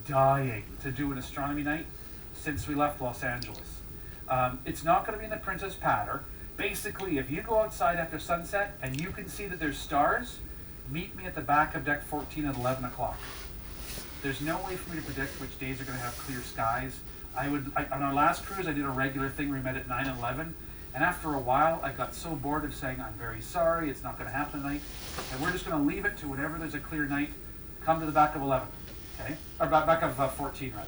dying to do an astronomy night since we left Los Angeles. It's not going to be in the Princess Patter. Basically, if you go outside after sunset and you can see that there's stars, meet me at the back of deck 14 at 11 o'clock. There's no way for me to predict which days are going to have clear skies. On our last cruise, I did a regular thing where we met at 9 and 11, and after a while, I got so bored of saying, I'm very sorry, it's not going to happen tonight, and we're just going to leave it to whenever there's a clear night, come to the back of 11, okay? Or back of 14, rather.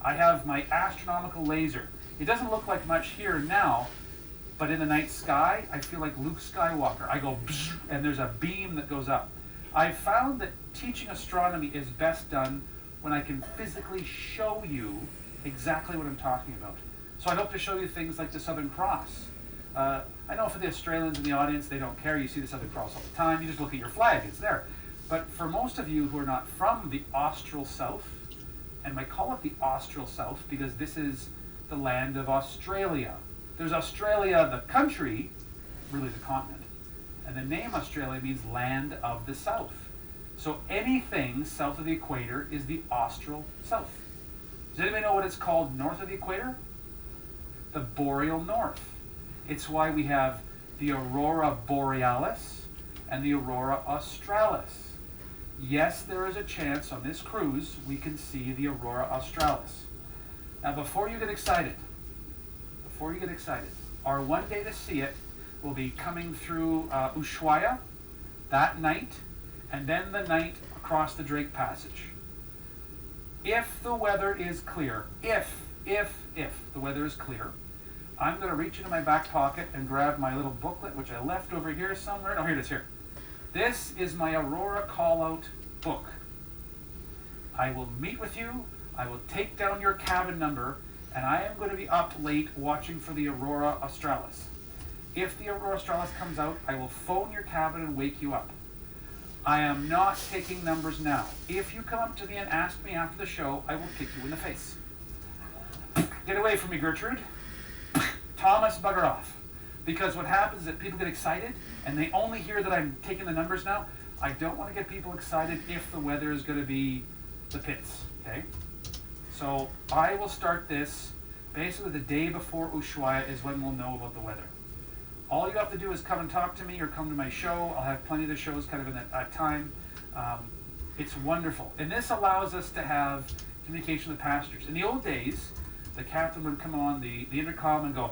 I have my astronomical laser. It doesn't look like much here now, but in the night sky, I feel like Luke Skywalker. I go, and there's a beam that goes up. I've found that teaching astronomy is best done when I can physically show you exactly what I'm talking about. So I hope to show you things like the Southern Cross. I know for the Australians in the audience, they don't care. You see the Southern Cross all the time. You just look at your flag, it's there. But for most of you who are not from the Austral South, and I call it the Austral South because this is the land of Australia. There's Australia, the country, really the continent. And the name Australia means land of the South. So anything south of the equator is the Austral South. Does anybody know what it's called north of the equator? The Boreal North. It's why we have the Aurora Borealis and the Aurora Australis. Yes, there is a chance on this cruise we can see the Aurora Australis. Now before you get excited, our one day to see it will be coming through Ushuaia that night, and then the night across the Drake Passage. If the weather is clear, if the weather is clear, I'm going to reach into my back pocket and grab my little booklet, which I left over here somewhere. Oh, here it is, here. This is my Aurora Call-Out book. I will meet with you, I will take down your cabin number, and I am going to be up late watching for the Aurora Australis. If the Aurora Australis comes out, I will phone your cabin and wake you up. I am not taking numbers now. If you come up to me and ask me after the show, I will kick you in the face. Get away from me, Gertrude. Thomas, bugger off. Because what happens is that people get excited and they only hear that I'm taking the numbers now. I don't want to get people excited if the weather is going to be the pits, okay? So I will start this basically the day before Ushuaia is when we'll know about the weather. All you have to do is come and talk to me or come to my show. I'll have plenty of the shows kind of in that time. It's wonderful. And this allows us to have communication with passengers. In the old days, the captain would come on the intercom and go,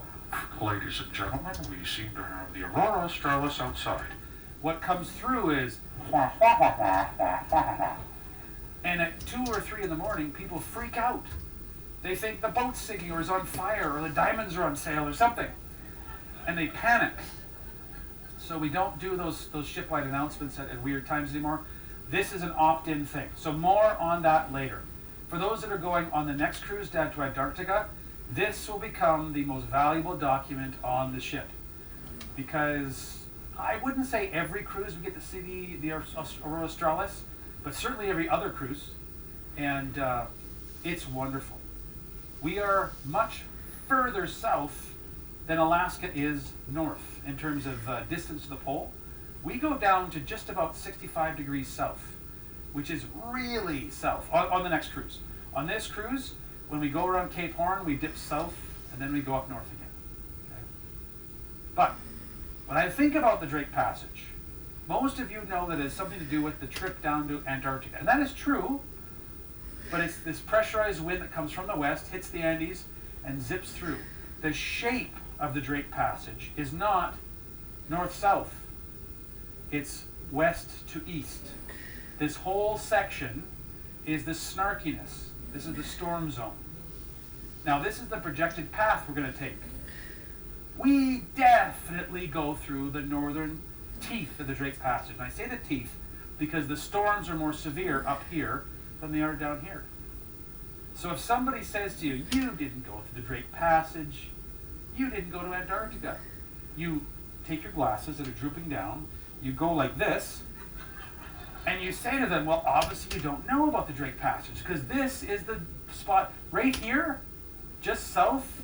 ladies and gentlemen, we seem to have the Aurora Australis outside. What comes through is, wah, wah, wah, wah, wah, wah, wah. And at 2 or 3 in the morning, people freak out. They think the boat's sinking or is on fire or the diamonds are on sale or something. And they panic. So we don't do those shipwide announcements at weird times anymore. This is an opt-in thing. So more on that later. For those that are going on the next cruise down to Antarctica, this will become the most valuable document on the ship. Because I wouldn't say every cruise we get to see the Aurora Australis, but certainly every other cruise. And it's wonderful. We are much further south than Alaska is north in terms of distance to the pole. We go down to just about 65 degrees south, which is really south on the next cruise. On this cruise, when we go around Cape Horn, we dip south and then we go up north again. Okay? But when I think about the Drake Passage, most of you know that it's something to do with the trip down to Antarctica. And that is true, but it's this pressurized wind that comes from the west, hits the Andes, and zips through. The shape of the Drake Passage is not north-south. It's west to east. This whole section is the snarkiness. This is the storm zone. Now this is the projected path we're going to take. We definitely go through the northern teeth of the Drake Passage. And I say the teeth because the storms are more severe up here than they are down here. So if somebody says to you, you didn't go through the Drake Passage, you didn't go to Antarctica. You take your glasses that are drooping down, you go like this, and you say to them, well, obviously you don't know about the Drake Passage, because this is the spot right here, just south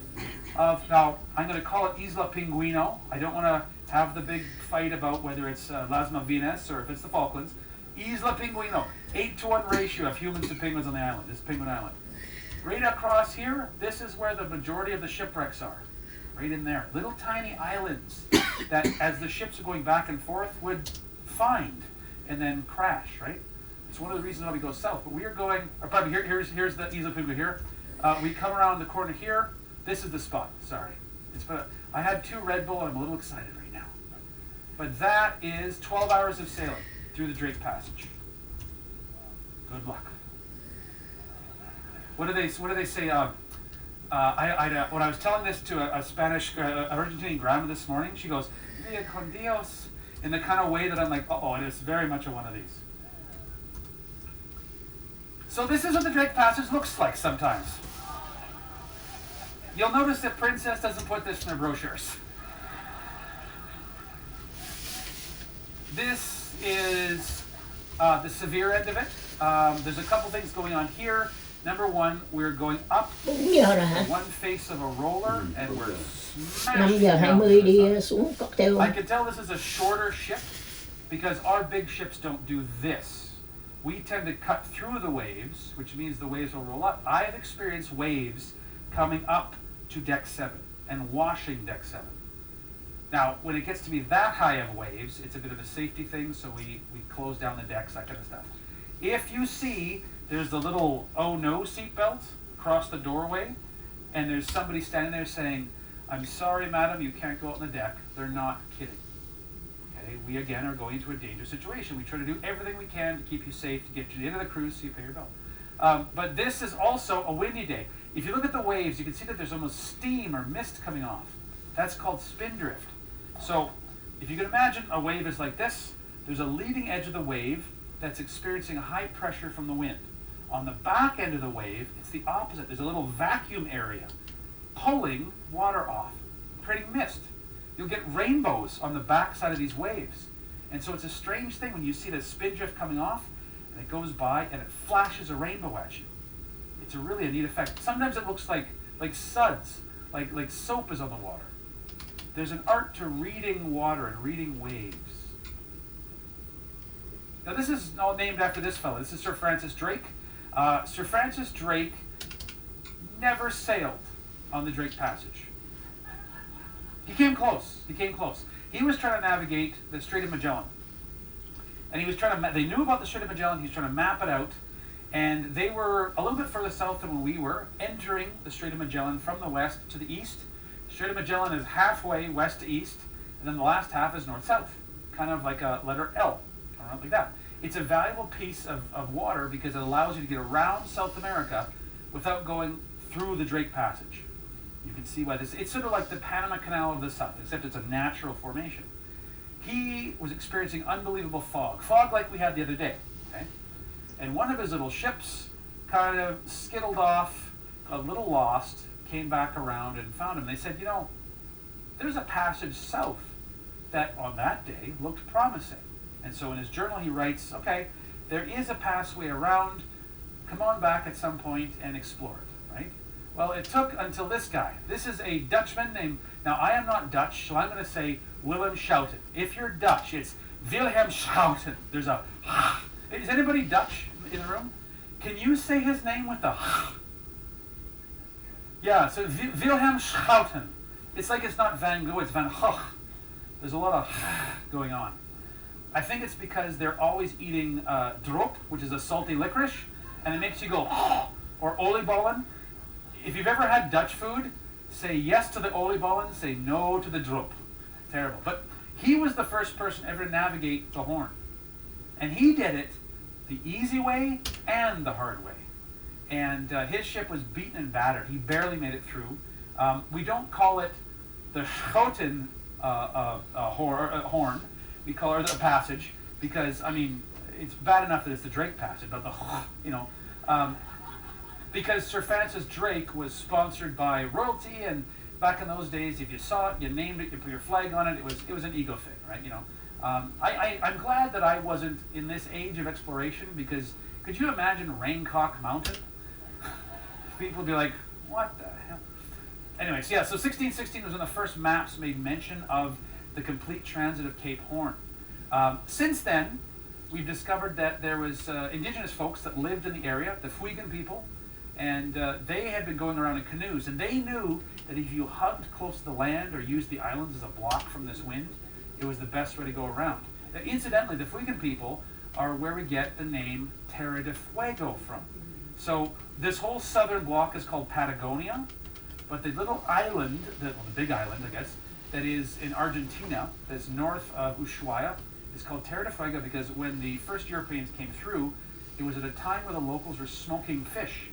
of, now, I'm going to call it Isla Pinguino. I don't want to have the big fight about whether it's Las Malvinas or if it's the Falklands. Isla Pinguino, 8-to-1 ratio of humans to penguins on the island, this penguin island. Right across here, this is where the majority of the shipwrecks are. Right in there. Little tiny islands that, as the ships are going back and forth, would find and then crash, right? It's one of the reasons why we go south. But we are going, or probably here's the Isla Pinguino here. We come around the corner here. This is the spot, sorry. I had 2 Red Bull and I'm a little excited right now. But that is 12 hours of sailing through the Drake Passage. Good luck. What do they say? When I was telling this to a Spanish, Argentinian grandma this morning, she goes, "Via con Dios," in the kind of way that I'm like, uh-oh, it is very much a one of these. So this is what the Drake Passage looks like sometimes. You'll notice that Princess doesn't put this in her brochures. This is the severe end of it. There's a couple things going on here. Number one, we're going up one face of a roller and we're smashing down to the side. I can tell this is a shorter ship because our big ships don't do this. We tend to cut through the waves, which means the waves will roll up. I've experienced waves coming up to deck 7 and washing deck 7. Now, when it gets to be that high of waves, it's a bit of a safety thing, so we close down the decks, that kind of stuff. If you see there's the little "oh no" seatbelt across the doorway, and there's somebody standing there saying, "I'm sorry, madam, you can't go out on the deck," they're not kidding. Okay, we again are going into a dangerous situation. We try to do everything we can to keep you safe, to get you to the end of the cruise so you pay your bill. But this is also a windy day. If you look at the waves, you can see that there's almost steam or mist coming off. That's called spindrift. So if you can imagine a wave is like this, there's a leading edge of the wave that's experiencing a high pressure from the wind. On the back end of the wave, it's the opposite. There's a little vacuum area pulling water off, creating mist. You'll get rainbows on the back side of these waves. And so it's a strange thing when you see the spindrift coming off and it goes by and it flashes a rainbow at you. It's a really neat effect. Sometimes it looks like suds, like soap is on the water. There's an art to reading water and reading waves. Now this is all named after this fellow. This is Sir Francis Drake. Sir Francis Drake never sailed on the Drake Passage. He came close. He was trying to navigate the Strait of Magellan. And he was trying to, they knew about the Strait of Magellan, he was trying to map it out. And they were a little bit further south than we were, entering the Strait of Magellan from the west to the east. Strait of Magellan is halfway west to east, and then the last half is north-south, kind of like a letter L, around like that. It's a valuable piece of water because it allows you to get around South America without going through the Drake Passage. You can see why this, it's sort of like the Panama Canal of the South, except it's a natural formation. He was experiencing unbelievable fog like we had the other day, okay? And one of his little ships kind of skittled off, a little lost, came back around and found him. They said, there's a passage south that on that day looked promising. And so in his journal he writes, okay, there is a passway around, come on back at some point and explore it, right? Well, it took until this guy. This is a Dutchman named, now I am not Dutch, so I'm going to say Willem Schouten. If you're Dutch, it's Wilhelm Schouten. There's a, is anybody Dutch in the room? Can you say his name with a, yeah, so Wilhelm Schouten. It's like it's not Van Gogh, it's Van Gogh. There's a lot of going on. I think it's because they're always eating drop, which is a salty licorice, and it makes you go, or oliebollen. If you've ever had Dutch food, say yes to the oliebollen, say no to the drop. Terrible. But he was the first person ever to navigate the Horn. And he did it the easy way and the hard way. And his ship was beaten and battered. He barely made it through. We don't call it the Schouten Horn. We call it the passage because, I mean, it's bad enough that it's the Drake Passage, but because Sir Francis Drake was sponsored by royalty, and back in those days, if you saw it, you named it, you put your flag on it. It was an ego thing, right? I'm glad that I wasn't in this age of exploration, because could you imagine Raincock Mountain? People would be like, what the hell? Anyways, yeah, so 1616 was when the first maps made mention of the complete transit of Cape Horn. Since then, we've discovered that there was indigenous folks that lived in the area, the Fuegan people, and they had been going around in canoes, and they knew that if you hugged close to the land or used the islands as a block from this wind, it was the best way to go around. Now, incidentally, the Fuegan people are where we get the name Terra de Fuego from. So this whole southern block is called Patagonia, but the little island, the big island, I guess, that is in Argentina, that's north of Ushuaia, is called Terra de Fuego because when the first Europeans came through, it was at a time where the locals were smoking fish.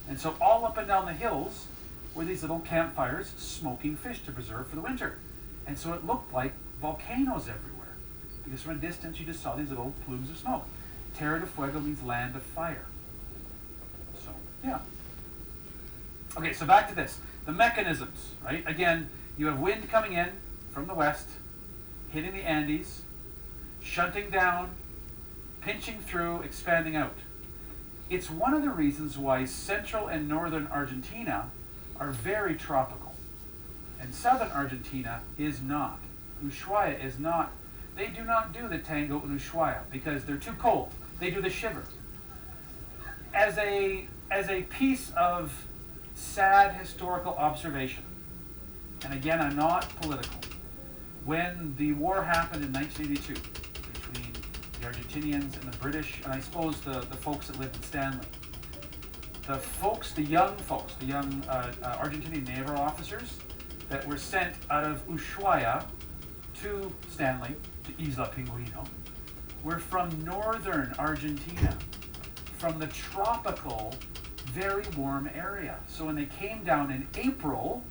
And so all up and down the hills were these little campfires smoking fish to preserve for the winter. And so it looked like volcanoes everywhere, because from a distance you just saw these little plumes of smoke. Terra de Fuego means land of fire. So, yeah. Okay, so back to this. The mechanisms, right? Again, you have wind coming in from the west, hitting the Andes, shunting down, pinching through, expanding out. It's one of the reasons why central and northern Argentina are very tropical. And southern Argentina is not. Ushuaia is not. They do not do the tango in Ushuaia because they're too cold. They do the shiver. As a piece of sad historical observation, and again, I'm not political, when the war happened in 1982 between the Argentinians and the British, and I suppose the folks that lived in Stanley, the young Argentinian naval officers that were sent out of Ushuaia to Stanley, to Isla Pingüino, were from northern Argentina, from the tropical, very warm area. So when they came down in April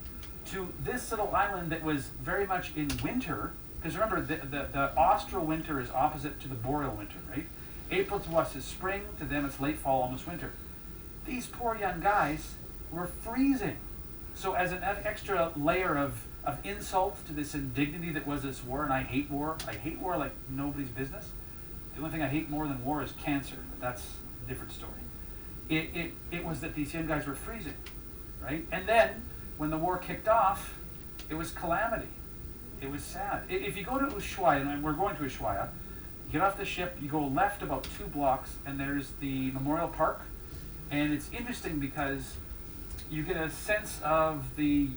to this little island that was very much in winter, because remember, the austral winter is opposite to the boreal winter, right? April to us is spring, to them it's late fall, almost winter. These poor young guys were freezing. So as an extra layer of insult to this indignity that was this war, and I hate war like nobody's business. The only thing I hate more than war is cancer, but that's a different story. It was that these young guys were freezing, right? And then, when the war kicked off, it was calamity. It was sad. If you go to Ushuaia, and we're going to Ushuaia, you get off the ship, you go left about 2 blocks, and there's the Memorial Park. And it's interesting because you get a sense of the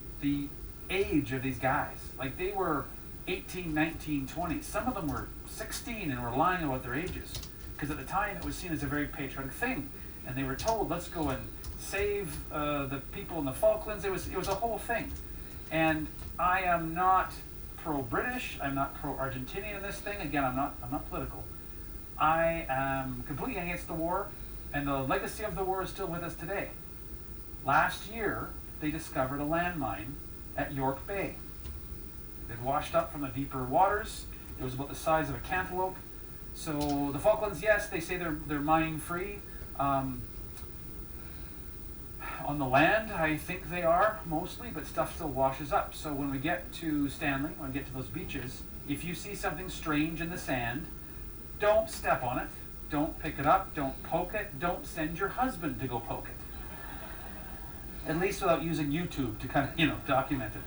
age of these guys. Like, they were 18, 19, 20. Some of them were 16 and were lying about their ages. Because at the time, it was seen as a very patriotic thing. And they were told, let's go and save the people in the Falklands. It was a whole thing. And I am not pro-British. I'm not pro-Argentinian in this thing. Again, I'm not political. I am completely against the war, and the legacy of the war is still with us today. Last year, they discovered a landmine at York Bay. It washed up from the deeper waters. It was about the size of a cantaloupe. So the Falklands, yes, they say they're mining free. On the land, I think they are, mostly, but stuff still washes up. So when we get to Stanley, when we get to those beaches, if you see something strange in the sand, don't step on it, don't pick it up, don't poke it, don't send your husband to go poke it. At least without using YouTube to kind of, document it.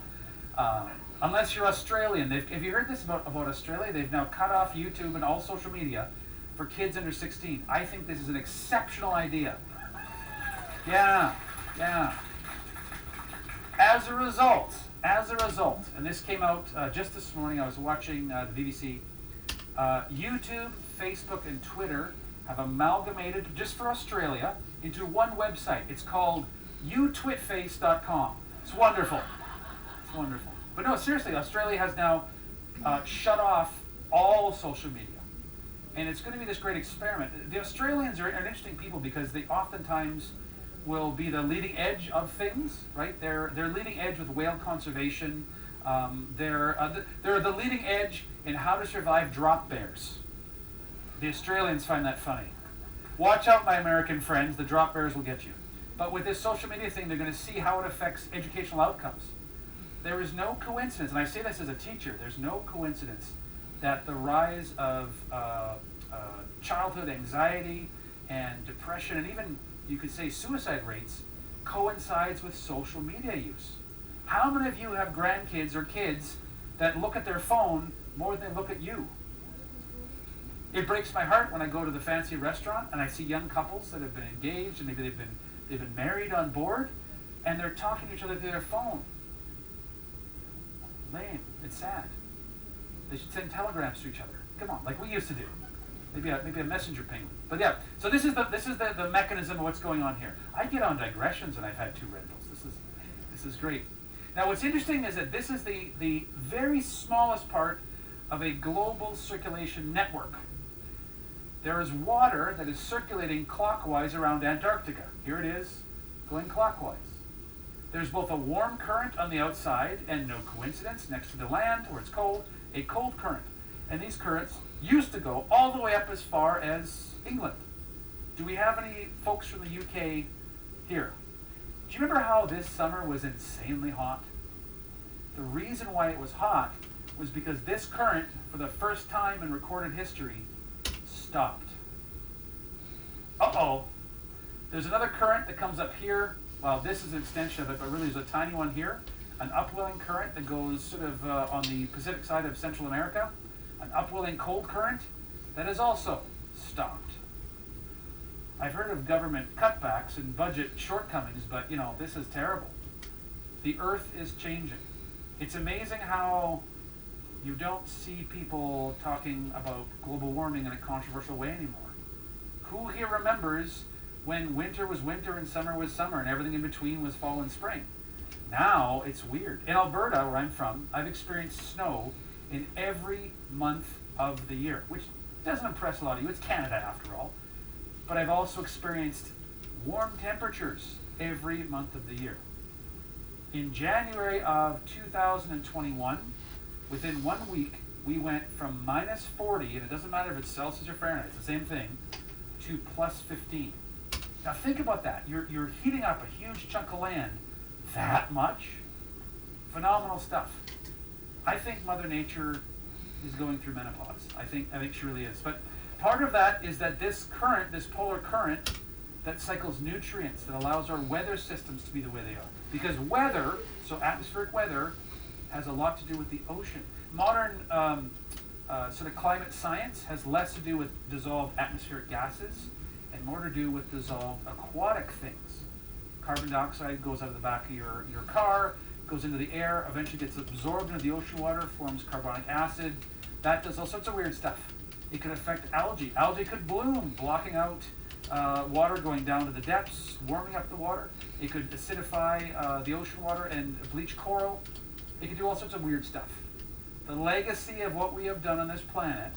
Unless you're Australian. Have you heard this about Australia? They've now cut off YouTube and all social media for kids under 16. I think this is an exceptional idea. Yeah. As a result, and this came out just this morning, I was watching the BBC, YouTube, Facebook, and Twitter have amalgamated, just for Australia, into one website. It's called youtwitface.com. It's wonderful. But no, seriously, Australia has now shut off all social media. And it's going to be this great experiment. The Australians are an interesting people because they oftentimes will be the leading edge of things, right? They're leading edge with whale conservation. They're the leading edge in how to survive drop bears. The Australians find that funny. Watch out, my American friends, the drop bears will get you. But with this social media thing, they're going to see how it affects educational outcomes. There is no coincidence, and I say this as a teacher, there's no coincidence that the rise of childhood anxiety and depression, and even, you could say, suicide rates, coincides with social media use. How many of you have grandkids or kids that look at their phone more than they look at you? It breaks my heart when I go to the fancy restaurant and I see young couples that have been engaged and maybe they've been married on board, and they're talking to each other through their phone. Lame. It's sad. They should send telegrams to each other. Come on, like we used to do. Maybe a messenger penguin. But yeah, so this is the mechanism of what's going on here. I get on digressions and I've had 2 Red Bulls. This is great. Now what's interesting is that this is the very smallest part of a global circulation network. There is water that is circulating clockwise around Antarctica. Here it is, going clockwise. There's both a warm current on the outside, and no coincidence, next to the land where it's cold, a cold current. And these currents used to go all the way up as far as England. Do we have any folks from the UK here? Do you remember how this summer was insanely hot? The reason why it was hot was because this current, for the first time in recorded history, stopped. Uh-oh. There's another current that comes up here. Well, this is an extension of it, but really there's a tiny one here. An upwelling current that goes sort of on the Pacific side of Central America. An upwelling cold current that has also stopped. I've heard of government cutbacks and budget shortcomings, but this is terrible. The Earth is changing. It's amazing how you don't see people talking about global warming in a controversial way anymore. Who here remembers when winter was winter and summer was summer and everything in between was fall and spring? Now it's weird. In Alberta, where I'm from, I've experienced snow in every month of the year, which doesn't impress a lot of you. It's Canada after all. But I've also experienced warm temperatures every month of the year. In January of 2021, within 1 week, we went from minus 40, and it doesn't matter if it's Celsius or Fahrenheit, it's the same thing, to plus 15. Now think about that. You're heating up a huge chunk of land that much. Phenomenal stuff. I think Mother Nature is going through menopause. I think she really is. But part of that is that this current, this polar current, that cycles nutrients, that allows our weather systems to be the way they are. Because weather, so atmospheric weather, has a lot to do with the ocean. Modern sort of climate science has less to do with dissolved atmospheric gases and more to do with dissolved aquatic things. Carbon dioxide goes out of the back of your car, goes into the air, eventually gets absorbed into the ocean water, forms carbonic acid. That does all sorts of weird stuff. It could affect algae. Algae could bloom, blocking out water going down to the depths, warming up the water. It could acidify the ocean water and bleach coral. It could do all sorts of weird stuff. The legacy of what we have done on this planet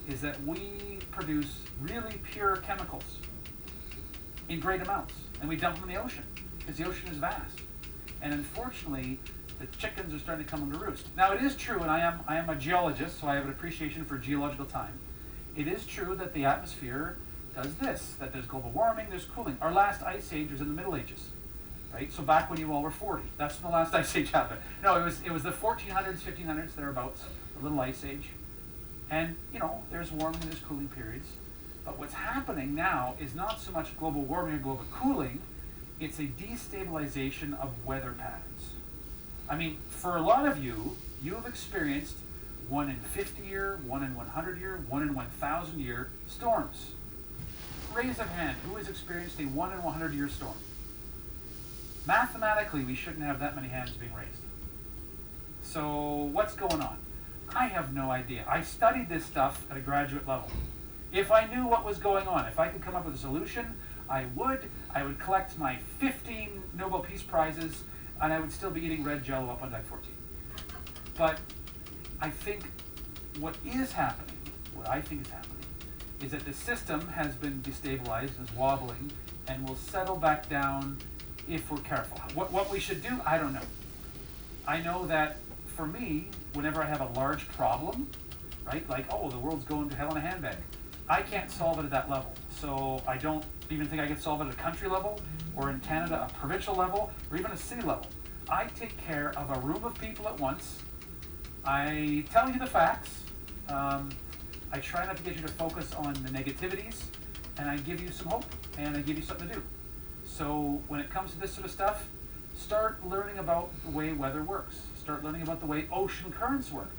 is that we produce really pure chemicals in great amounts, and we dump them in the ocean because the ocean is vast. And unfortunately, the chickens are starting to come on the roost. Now, it is true, and I am a geologist, so I have an appreciation for geological time. It is true that the atmosphere does this, that there's global warming, there's cooling. Our last ice age was in the Middle Ages, right? So back when you all were 40, that's when the last ice age happened. No, it was the 1400s, 1500s, thereabouts, a little ice age. And, there's warming and there's cooling periods. But what's happening now is not so much global warming or global cooling, it's a destabilization of weather patterns. I mean, for a lot of you, you have experienced 1 in 50 year, 1 in 100 year, 1 in 1,000 year storms. Raise of hand, who has experienced a 1 in 100 year storm? Mathematically, we shouldn't have that many hands being raised. So what's going on? I have no idea. I studied this stuff at a graduate level. If I knew what was going on, if I could come up with a solution, I would collect my 15 Nobel Peace Prizes, and I would still be eating red Jell-O up on deck 14. But I think what I think is happening, is that the system has been destabilized, is wobbling, and will settle back down if we're careful. What we should do, I don't know. I know that for me, whenever I have a large problem, right, like, the world's going to hell in a handbag, I can't solve it at that level. So I don't even think I can solve it at a country level, or in Canada, a provincial level, or even a city level. I take care of a room of people at once. I tell you the facts. I try not to get you to focus on the negativities, and I give you some hope, and I give you something to do. So when it comes to this sort of stuff, start learning about the way weather works. Start learning about the way ocean currents work.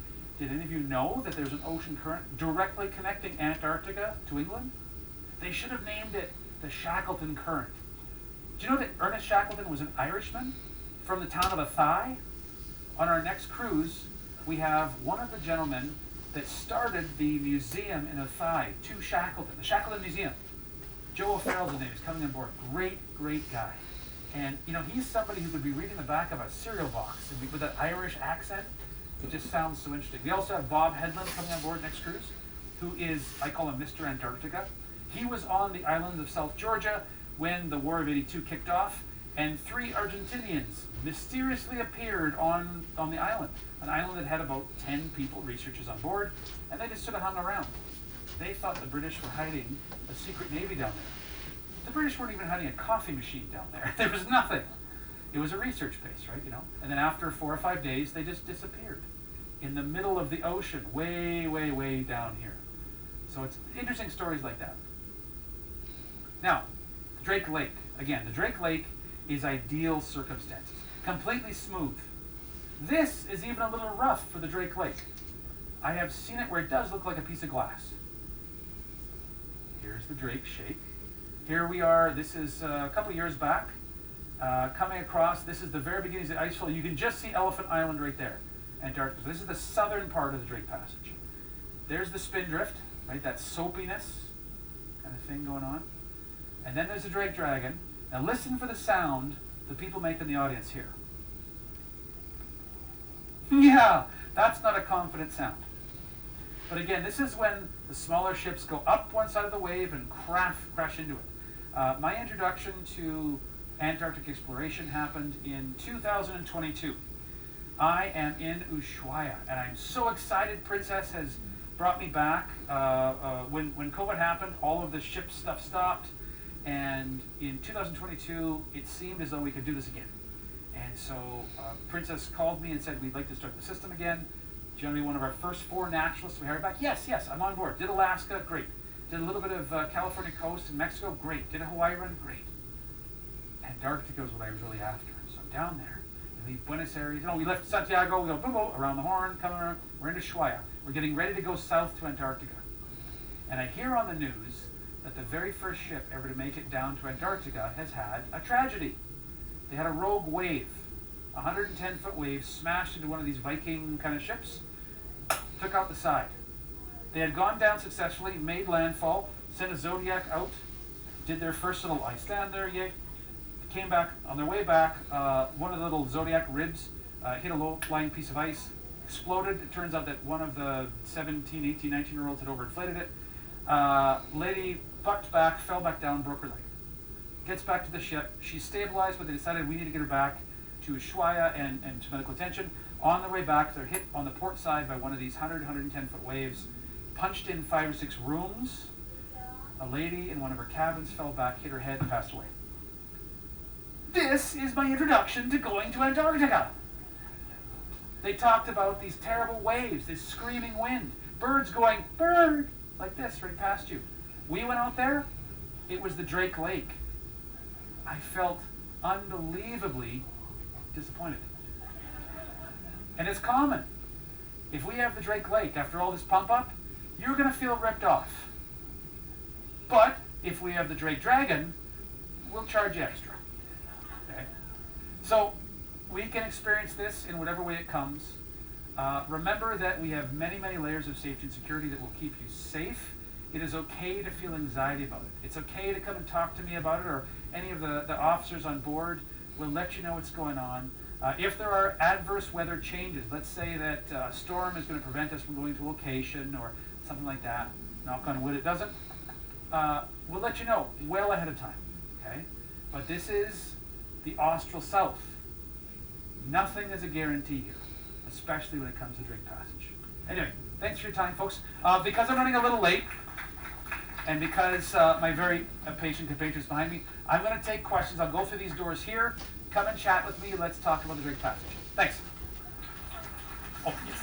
Did any of you know that there's an ocean current directly connecting Antarctica to England? They should have named it the Shackleton Current. Do you know that Ernest Shackleton was an Irishman from the town of Athy? On our next cruise, we have one of the gentlemen that started the museum in Athy, to Shackleton, the Shackleton Museum. Joe O'Farrell's name is coming on board. Great, great guy. And, you know, he's somebody who could be reading the back of a cereal box and with that Irish accent. It just sounds so interesting. We also have Bob Headland coming on board next cruise, who is, I call him Mr. Antarctica. He was on the islands of South Georgia when the War of '82 kicked off, and 3 Argentinians mysteriously appeared on the island, an island that had about 10 people, researchers on board, and they just sort of hung around. They thought the British were hiding a secret navy down there. The British weren't even hiding a coffee machine down there. There was nothing. It was a research base, right, you know? And then after 4 or 5 days, they just disappeared in the middle of the ocean, way, way, way down here. So it's interesting stories like that. Now, Drake Lake. Again, the Drake Lake is ideal circumstances. Completely smooth. This is even a little rough for the Drake Lake. I have seen it where it does look like a piece of glass. Here's the Drake Shake. Here we are, this is a couple years back, coming across. This is the very beginnings of the icefall. You can just see Elephant Island right there, Antarctica. So this is the southern part of the Drake Passage. There's the Spindrift, right, that soapiness kind of thing going on. And then there's the Drake Dragon. Now listen for the sound the people make in the audience here. Yeah, that's not a confident sound. But again, this is when the smaller ships go up one side of the wave and crash into it. My introduction to Antarctic exploration happened in 2022. I am in Ushuaia, and I'm so excited. Princess has brought me back. When COVID happened, all of the ship stuff stopped. And in 2022, it seemed as though we could do this again. And so Princess called me and said, we'd like to start the system again. Do you want to be one of our first 4 naturalists we hired back? Yes, I'm on board. Did Alaska? Great. Did a little bit of California coast in Mexico? Great. Did a Hawaii run? Great. Antarctica was what I was really after. So I'm down there. We leave Buenos Aires. We left Santiago. We go boom, boom, around the Horn, coming around. We're in Ushuaia. We're getting ready to go south to Antarctica. And I hear on the news that the very first ship ever to make it down to Antarctica has had a tragedy. They had a rogue wave, a 110-foot wave smashed into one of these Viking kind of ships, took out the side. They had gone down successfully, made landfall, sent a Zodiac out, did their first little Icelander, yay. Came back, on their way back, one of the little Zodiac ribs hit a low-lying piece of ice, exploded. It turns out that one of the 17, 18, 19-year-olds had overinflated it. Lady bucked back, fell back down, broke her leg. Gets back to the ship. She's stabilized, but they decided we need to get her back to Ushuaia and to medical attention. On their way back, they're hit on the port side by one of these 100, 110-foot waves, punched in 5 or 6 rooms. A lady in one of her cabins fell back, hit her head, and passed away. This is my introduction to going to Antarctica. They talked about these terrible waves, this screaming wind, birds going, bird, like this, right past you. We went out there, it was the Drake Lake. I felt unbelievably disappointed. And it's common. If we have the Drake Lake, after all this pump up, you're going to feel ripped off. But if we have the Drake Dragon, we'll charge you extra. Okay? So we can experience this in whatever way it comes. Remember that we have many, many layers of safety and security that will keep you safe. It is okay to feel anxiety about it. It's okay to come and talk to me about it, or any of the officers on board will let you know what's going on. If there are adverse weather changes, let's say that a storm is going to prevent us from going to a location or something like that, knock on wood it doesn't, we'll let you know well ahead of time, okay? But this is the Austral South. Nothing is a guarantee here, especially when it comes to Drake Passage. Anyway, thanks for your time, folks. Because I'm running a little late, and because my very patient compatriots behind me, I'm going to take questions. I'll go through these doors here. Come and chat with me. Let's talk about the Drake Passage. Thanks. Oh, yes.